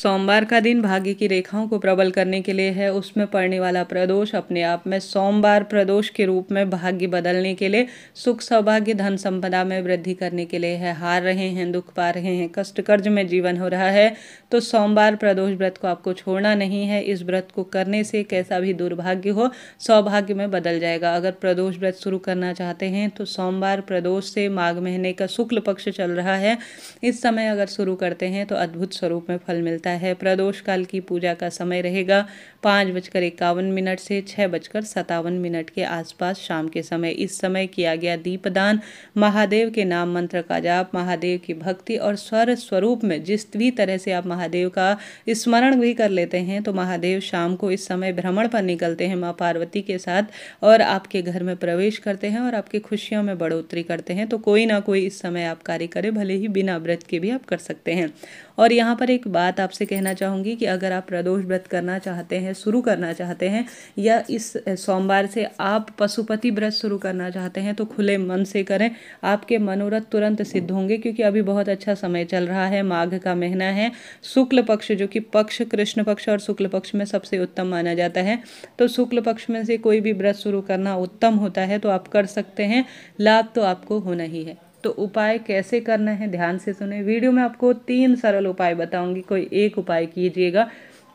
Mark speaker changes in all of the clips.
Speaker 1: सोमवार का दिन भाग्य की रेखाओं को प्रबल करने के लिए है। उसमें पड़ने वाला प्रदोष अपने आप में सोमवार प्रदोष के रूप में भाग्य बदलने के लिए, सुख सौभाग्य धन संपदा में वृद्धि करने के लिए है। हार रहे हैं, दुख पा रहे हैं, कष्ट कर्ज में जीवन हो रहा है, तो सोमवार प्रदोष व्रत को आपको छोड़ना नहीं है। इस व्रत को करने से कैसा भी दुर्भाग्य हो सौभाग्य में बदल जाएगा। अगर प्रदोष व्रत शुरू करना चाहते हैं तो सोमवार प्रदोष से माघ महीने का शुक्ल पक्ष चल रहा है, इस समय अगर शुरू करते हैं तो अद्भुत स्वरूप में फल मिलता है। प्रदोष काल की पूजा का समय रहेगा 5:51 से 6:57 के आसपास शाम के समय। इस समय किया गया दीपदान, महादेव के नाम मंत्र का जाप, महादेव की भक्ति और स्वर स्वरूप में जिस भी तरह से आप महादेव का स्मरण भी कर लेते हैं, तो महादेव शाम को इस समय भ्रमण पर निकलते हैं माँ पार्वती के साथ और आपके घर में प्रवेश करते हैं और आपकी खुशियों में बढ़ोतरी करते हैं। तो कोई ना कोई इस समय आप कार्य करें, भले ही बिना व्रत के भी आप कर सकते हैं। और यहाँ पर एक बात आपसे कहना चाहूँगी कि अगर आप प्रदोष व्रत करना चाहते हैं, शुरू करना चाहते हैं, या इस सोमवार से आप पशुपति व्रत शुरू करना चाहते हैं, तो खुले मन से करें, आपके मनोरथ तुरंत सिद्ध होंगे। क्योंकि अभी बहुत अच्छा समय चल रहा है, माघ का महीना है, शुक्ल पक्ष जो कि पक्ष कृष्ण पक्ष और शुक्ल पक्ष में सबसे उत्तम माना जाता है, तो शुक्ल पक्ष में से कोई भी व्रत शुरू करना उत्तम होता है, तो आप कर सकते हैं। लाभ तो आपको होना ही है। तो उपाय कैसे करना है ध्यान से सुने। वीडियो में आपको 3 सरल उपाय बताऊंगी, कोई एक उपाय कीजिएगा,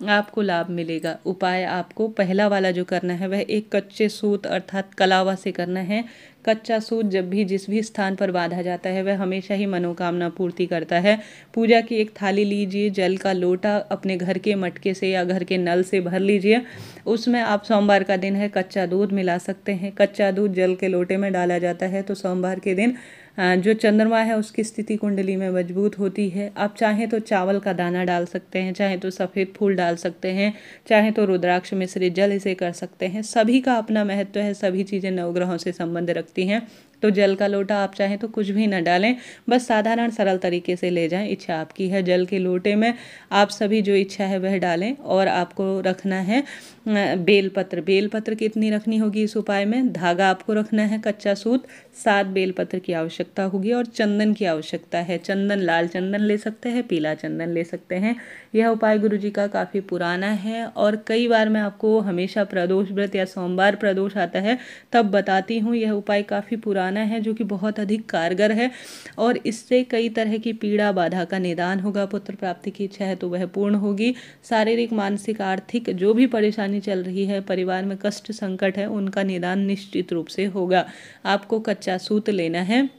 Speaker 1: आपको लाभ मिलेगा। उपाय आपको पहला वाला जो करना है वह एक कच्चे सूत अर्थात कलावा से करना है। कच्चा सूत जब भी जिस भी स्थान पर बांधा जाता है वह हमेशा ही मनोकामना पूर्ति करता है। पूजा की एक थाली लीजिए, जल का लोटा अपने घर के मटके से या घर के नल से भर लीजिए। उसमें आप सोमवार का दिन है कच्चा दूध मिला सकते हैं। कच्चा दूध जल के लोटे में डाला जाता है तो सोमवार के दिन जो चंद्रमा है उसकी स्थिति कुंडली में मजबूत होती है। आप चाहें तो चावल का दाना डाल सकते हैं, चाहें तो सफ़ेद फूल डाल सकते हैं, चाहें तो रुद्राक्ष मिश्रित जल इसे कर सकते हैं। सभी का अपना महत्व है, सभी चीज़ें नवग्रहों से संबंध रखती हैं। तो जल का लोटा आप चाहें तो कुछ भी न डालें, बस साधारण सरल तरीके से ले जाएं, इच्छा आपकी है। जल के लोटे में आप सभी जो इच्छा है वह डालें और आपको रखना है बेलपत्र। बेलपत्र कितनी रखनी होगी इस उपाय में? धागा आपको रखना है कच्चा सूत, 7 बेलपत्र की आवश्यकता होगी और चंदन की आवश्यकता है। चंदन लाल चंदन ले सकते हैं, पीला चंदन ले सकते हैं। यह उपाय गुरुजी का काफ़ी पुराना है और कई बार मैं आपको हमेशा प्रदोष व्रत या सोमवार प्रदोष आता है तब बताती हूँ। यह उपाय काफ़ी पुराना है जो कि बहुत अधिक कारगर है और इससे कई तरह की पीड़ा बाधा का निदान होगा। पुत्र प्राप्ति की इच्छा है तो वह पूर्ण होगी। शारीरिक मानसिक आर्थिक जो भी परेशानी चल रही है, परिवार में कष्ट संकट है, उनका निदान निश्चित रूप से होगा। आपको कच्चा सूत लेना है,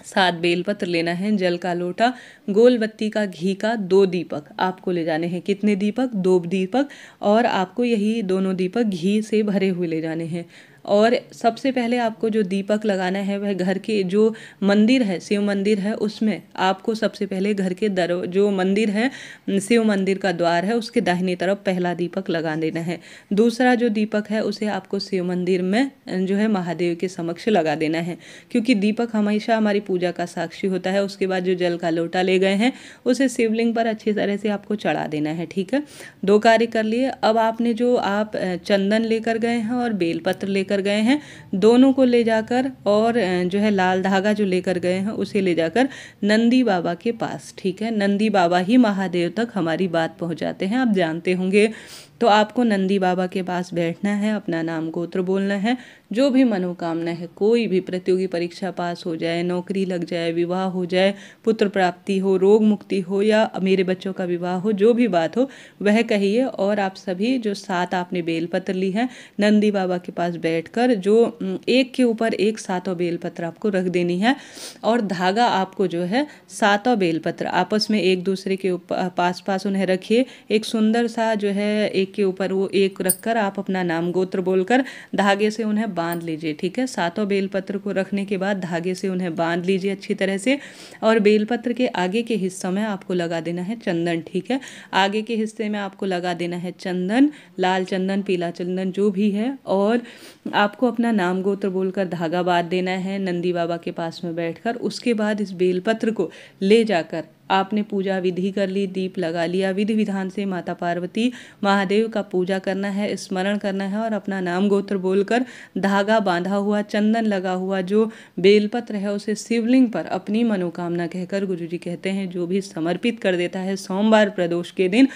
Speaker 1: 7 बेलपत्र लेना है, जल का लोटा, गोल बत्ती का घी का 2 दीपक आपको ले जाने हैं। कितने दीपक? 2 दीपक। और आपको यही दोनों दीपक घी से भरे हुए ले जाने हैं। और सबसे पहले आपको जो दीपक लगाना है वह घर के जो मंदिर है, शिव मंदिर है, उसमें आपको सबसे पहले घर के जो मंदिर है, शिव मंदिर का द्वार है, उसके दाहिनी तरफ पहला दीपक लगा देना है। दूसरा जो दीपक है उसे आपको शिव मंदिर में जो है महादेव के समक्ष लगा देना है, क्योंकि दीपक हमेशा हमारी पूजा का साक्षी होता है। उसके बाद जो जल का लोटा ले गए हैं उसे शिवलिंग पर अच्छी तरह से आपको चढ़ा देना है। ठीक है, 2 कार्य कर लिए। अब आपने जो आप चंदन लेकर गए हैं और बेलपत्र लेकर गए हैं, दोनों को ले जाकर और जो है लाल धागा जो लेकर गए हैं उसे ले जाकर नंदी बाबा के पास, ठीक है, नंदी बाबा ही महादेव तक हमारी बात पहुंचाते हैं, आप जानते होंगे। तो आपको नंदी बाबा के पास बैठना है, अपना नाम गोत्र बोलना है, जो भी मनोकामना है, कोई भी प्रतियोगी परीक्षा पास हो जाए, नौकरी लग जाए, विवाह हो जाए, पुत्र प्राप्ति हो, रोग मुक्ति हो या मेरे बच्चों का विवाह हो, जो भी बात हो वह कहिए। और आप सभी जो 7 आपने बेलपत्र ली है, नंदी बाबा के पास बैठकर जो एक के ऊपर एक 7 बेलपत्र आपको रख देनी है और धागा आपको जो है 7 बेलपत्र आपस में एक दूसरे के पास पास उन्हें रखिए। एक सुंदर सा जो है एक के ऊपर वो एक रखकर आप अपना नाम गोत्र बोलकर धागे से उन्हें बांध लीजिए। ठीक है, 7 बेलपत्र को रखने के बाद धागे से उन्हें बांध लीजिए अच्छी तरह से और बेलपत्र के आगे के हिस्से में आपको लगा देना है चंदन। ठीक है, आगे के हिस्से में आपको लगा देना है चंदन, लाल चंदन, पीला चंदन जो भी है, और आपको अपना नाम गोत्र बोलकर धागा बांध देना है नंदी बाबा के पास में बैठकर। उसके बाद इस बेलपत्र को ले जाकर आपने पूजा विधि कर ली, दीप लगा लिया, विधि विधान से माता पार्वती महादेव का पूजा करना है, स्मरण करना है और अपना नाम गोत्र बोलकर धागा बांधा हुआ, चंदन लगा हुआ जो बेलपत्र है उसे शिवलिंग पर अपनी मनोकामना कहकर गुरुजी कहते हैं जो भी समर्पित कर देता है सोमवार प्रदोष के दिन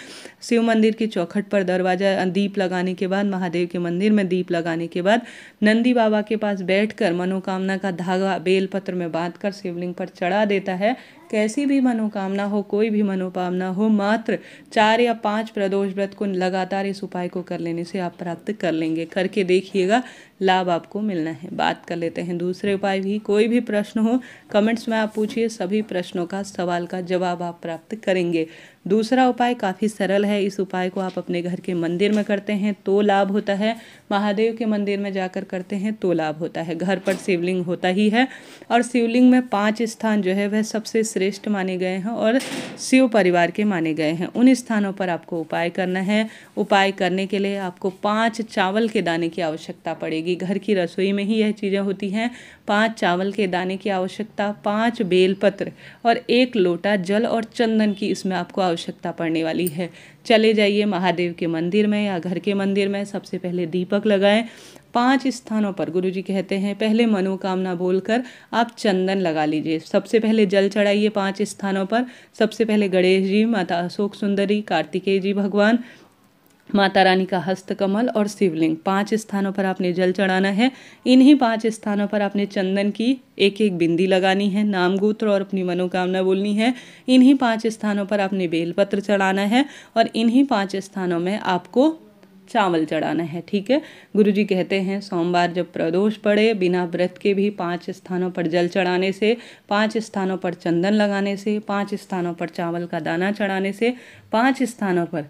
Speaker 1: शिव मंदिर की चौखट पर दरवाजा दीप लगाने के बाद, महादेव के मंदिर में दीप लगाने के बाद नंदी बाबा के पास बैठकर मनोकामना का धागा बेलपत्र में बांधकर शिवलिंग पर चढ़ा देता है। कैसी भी मनोकामना हो, कोई भी मनोकामना हो, मात्र 4 या 5 प्रदोष व्रत को लगातार इस उपाय को कर लेने से आप प्राप्त कर लेंगे। करके देखिएगा, लाभ आपको मिलना है। बात कर लेते हैं दूसरे उपाय भी। कोई भी प्रश्न हो कमेंट्स में आप पूछिए, सभी प्रश्नों का सवाल का जवाब आप प्राप्त करेंगे। दूसरा उपाय काफ़ी सरल है। इस उपाय को आप अपने घर के मंदिर में करते हैं तो लाभ होता है, महादेव के मंदिर में जाकर करते हैं तो लाभ होता है। घर पर शिवलिंग होता ही है और शिवलिंग में 5 स्थान जो है वह सबसे श्रेष्ठ माने गए हैं और शिव परिवार के माने गए हैं। उन स्थानों पर आपको उपाय करना है। उपाय करने के लिए आपको 5 चावल के दाने की आवश्यकता पड़ेगी। घर की रसोई में ही यह चीज़ें होती हैं। 5 चावल के दाने की आवश्यकता, 5 बेलपत्र और 1 लोटा जल और चंदन की इसमें आपको आवश्यकता पड़ने वाली है। चले जाइए महादेव के मंदिर में या घर के मंदिर में, सबसे पहले दीपक लगाएं। 5 स्थानों पर गुरुजी कहते हैं पहले मनोकामना बोलकर आप चंदन लगा लीजिए। सबसे पहले जल चढ़ाइए 5 स्थानों पर। सबसे पहले गणेश जी, माता अशोक सुंदरी, कार्तिकेय जी भगवान, माता रानी का हस्तकमल और शिवलिंग, 5 स्थानों पर आपने जल चढ़ाना है। इन्हीं 5 स्थानों पर आपने चंदन की एक एक बिंदी लगानी है, नाम गोत्र और अपनी मनोकामना बोलनी है। इन्हीं 5 स्थानों पर आपने बेलपत्र चढ़ाना है और इन्हीं 5 स्थानों में आपको चावल चढ़ाना है। ठीक है, गुरुजी कहते हैं सोमवार जब प्रदोष पड़े, बिना व्रत के भी 5 स्थानों पर जल चढ़ाने से, 5 स्थानों पर चंदन लगाने से, 5 स्थानों पर चावल का दाना चढ़ाने से, 5 स्थानों पर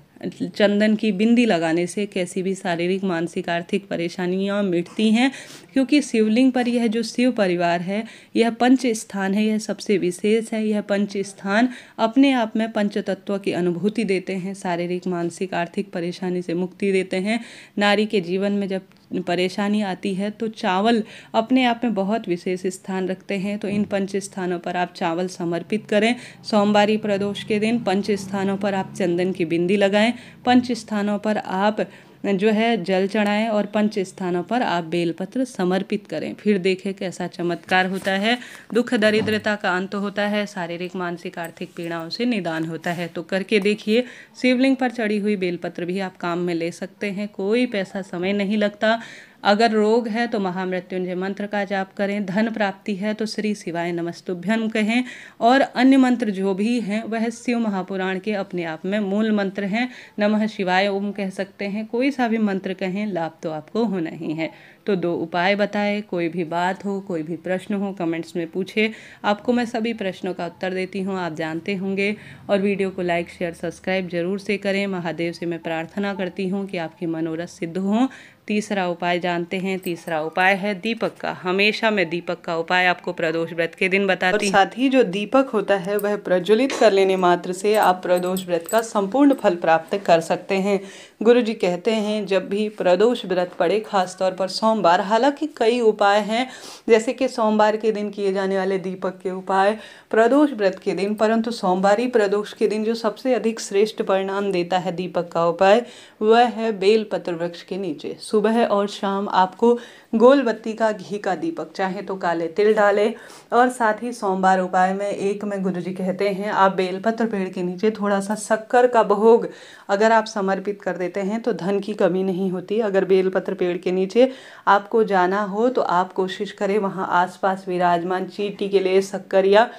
Speaker 1: चंदन की बिंदी लगाने से कैसी भी शारीरिक, मानसिक, आर्थिक परेशानियां मिटती हैं। क्योंकि शिवलिंग पर यह जो शिव परिवार है, यह पंच स्थान है, यह सबसे विशेष है। यह पंच स्थान अपने आप में पंच तत्व की अनुभूति देते हैं, शारीरिक, मानसिक, आर्थिक परेशानी से मुक्ति देते हैं। नारी के जीवन में जब परेशानी आती है तो चावल अपने आप में बहुत विशेष स्थान रखते हैं। तो इन 5 स्थानों पर आप चावल समर्पित करें। सोमवारी प्रदोष के दिन 5 स्थानों पर आप चंदन की बिंदी लगाएं, 5 स्थानों पर आप जो है जल चढ़ाएं और 5 स्थानों पर आप बेलपत्र समर्पित करें। फिर देखें कैसा चमत्कार होता है। दुख दरिद्रता का अंत होता है, शारीरिक, मानसिक, आर्थिक पीड़ाओं से निदान होता है। तो करके देखिए। शिवलिंग पर चढ़ी हुई बेलपत्र भी आप काम में ले सकते हैं, कोई पैसा समय नहीं लगता। अगर रोग है तो महामृत्युंजय मंत्र का जाप करें, धन प्राप्ति है तो श्री शिवाय नमस्तुभ्यम कहें और अन्य मंत्र जो भी हैं वह शिव महापुराण के अपने आप में मूल मंत्र हैं। नमः शिवाय ओम कह सकते हैं, कोई सा भी मंत्र कहें, लाभ तो आपको होना ही है। तो 2 उपाय बताए। कोई भी बात हो, कोई भी प्रश्न हो कमेंट्स में पूछे, आपको मैं सभी प्रश्नों का उत्तर देती हूँ, आप जानते होंगे। और वीडियो को लाइक, शेयर, सब्सक्राइब जरूर से करें। महादेव से मैं प्रार्थना करती हूँ कि आपकी मनोरथ सिद्ध हो। तीसरा उपाय जानते हैं। तीसरा उपाय है दीपक का। हमेशा मैं दीपक का उपाय आपको प्रदोष व्रत के दिन बताती हूँ। साथ ही जो दीपक होता है वह प्रज्वलित कर लेने मात्र से आप प्रदोष व्रत का संपूर्ण फल प्राप्त कर सकते हैं। गुरुजी कहते हैं जब भी प्रदोष व्रत पड़े, खासतौर पर सोमवार, हालांकि कई उपाय हैं जैसे कि सोमवार के दिन किए जाने वाले दीपक के उपाय, प्रदोष व्रत के दिन, परंतु सोमवारी प्रदोष के दिन जो सबसे अधिक श्रेष्ठ परिणाम देता है दीपक का उपाय वह है बेलपत्र वृक्ष के नीचे सुबह और शाम आपको गोल बत्ती का घी का दीपक, चाहे तो काले तिल डालें। और साथ ही सोमवार उपाय में एक में गुरुजी कहते हैं आप बेलपत्र पेड़ के नीचे थोड़ा सा शक्कर का भोग अगर आप समर्पित कर देते हैं तो धन की कमी नहीं होती। अगर बेलपत्र पेड़ के नीचे आपको जाना हो तो आप कोशिश करें वहाँ आसपास विराजमान चींटी के लिए शक्कर या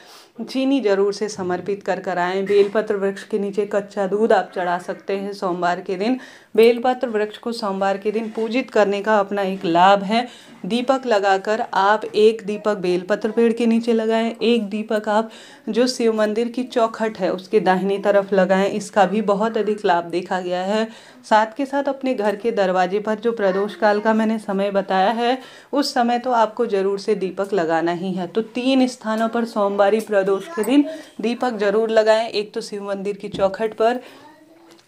Speaker 1: चीनी जरूर से समर्पित कर आएँ। बेलपत्र वृक्ष के नीचे कच्चा दूध आप चढ़ा सकते हैं सोमवार के दिन। बेलपत्र वृक्ष को सोमवार के दिन पूजित करने का अपना एक लाभ है। दीपक लगाकर आप एक दीपक बेलपत्र पेड़ के नीचे लगाएं, एक दीपक आप जो शिव मंदिर की चौखट है उसके दाहिनी तरफ लगाएं, इसका भी बहुत अधिक लाभ देखा गया है। साथ के साथ अपने घर के दरवाजे पर जो प्रदोष काल का मैंने समय बताया है उस समय तो आपको जरूर से दीपक लगाना ही है। तो 3 स्थानों पर सोमवारी प्रदोष के दिन दीपक जरूर लगाएं। एक तो शिव मंदिर की चौखट पर,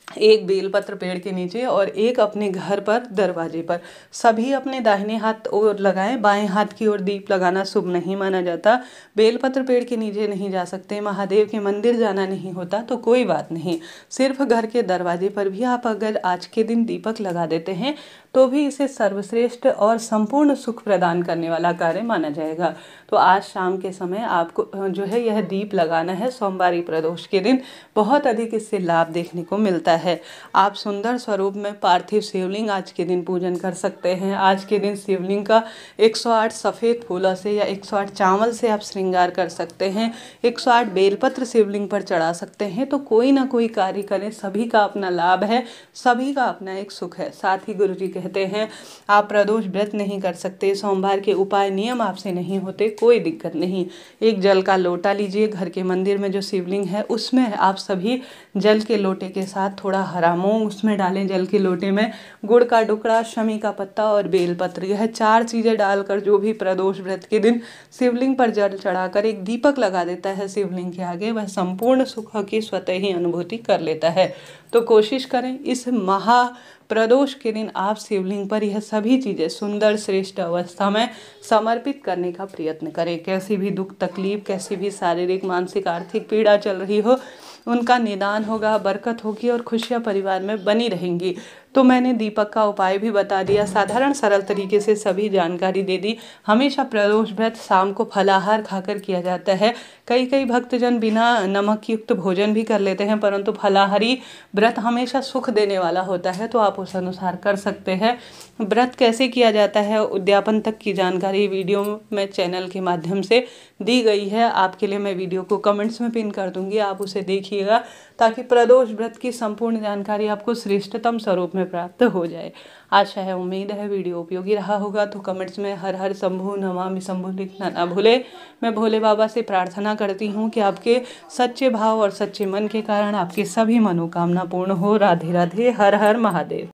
Speaker 1: एक बेलपत्र पेड़ के नीचे और एक अपने घर पर दरवाजे पर। सभी अपने दाहिने हाथ ओर लगाएं, बाएं हाथ की ओर दीप लगाना शुभ नहीं माना जाता। बेलपत्र पेड़ के नीचे नहीं जा सकते, महादेव के मंदिर जाना नहीं होता तो कोई बात नहीं, सिर्फ घर के दरवाजे पर भी आप अगर आज के दिन दीपक लगा देते हैं तो भी इसे सर्वश्रेष्ठ और संपूर्ण सुख प्रदान करने वाला कार्य माना जाएगा। तो आज शाम के समय आपको जो है यह दीप लगाना है सोमवारी प्रदोष के दिन, बहुत अधिक इससे लाभ देखने को मिलता है। आप सुंदर स्वरूप में पार्थिव शिवलिंग आज के दिन पूजन कर सकते हैं। आज के दिन शिवलिंग का 108 सफ़ेद फूलों से या 108 चावल से आप श्रृंगार कर सकते हैं। 108 बेलपत्र शिवलिंग पर चढ़ा सकते हैं। तो कोई ना कोई कार्य करें, सभी का अपना लाभ है, सभी का अपना एक सुख है। साथ ही गुरु जी कहते हैं आप प्रदोष व्रत नहीं कर सकते, सोमवार के उपाय नियम आपसे नहीं होते, कोई दिक्कत नहीं। एक जल का लोटा लीजिए, घर के मंदिर में जो शिवलिंग है उसमें आप सभी जल के लोटे के साथ थोड़ा हरा मूंग उसमें डालें। जल के लोटे में गुड़ का टुकड़ा, शमी का पत्ता और बेलपत्र, यह 4 चीज़ें डालकर जो भी प्रदोष व्रत के दिन शिवलिंग पर जल चढ़ाकर एक दीपक लगा देता है शिवलिंग के आगे, वह संपूर्ण सुख की स्वतः ही अनुभूति कर लेता है। तो कोशिश करें इस महा प्रदोष के दिन आप शिवलिंग पर यह सभी चीज़ें सुंदर श्रेष्ठ अवस्था में समर्पित करने का प्रयत्न करें। कैसी भी दुख तकलीफ, कैसी भी शारीरिक मानसिक आर्थिक पीड़ा चल रही हो, उनका निदान होगा, बरकत होगी और खुशियाँ परिवार में बनी रहेंगी। तो मैंने दीपक का उपाय भी बता दिया, साधारण सरल तरीके से सभी जानकारी दे दी। हमेशा प्रदोष व्रत शाम को फलाहार खाकर किया जाता है। कई भक्तजन बिना नमक युक्त भोजन भी कर लेते हैं, परंतु फलाहारी व्रत हमेशा सुख देने वाला होता है, तो आप उस अनुसार कर सकते हैं। व्रत कैसे किया जाता है, उद्यापन तक की जानकारी वीडियो में चैनल के माध्यम से दी गई है। आपके लिए मैं वीडियो को कमेंट्स में पिन कर दूंगी, आप उसे देखिएगा ताकि प्रदोष व्रत की संपूर्ण जानकारी आपको श्रेष्ठतम स्वरूप में प्राप्त हो जाए। आशा है, उम्मीद है वीडियो उपयोगी रहा होगा। तो कमेंट्स में हर हर शंभु नमामि शंभु लिखना ना भूले। मैं भोले बाबा से प्रार्थना करती हूँ कि आपके सच्चे भाव और सच्चे मन के कारण आपकी सभी मनोकामना पूर्ण हो। राधे राधे, हर हर महादेव।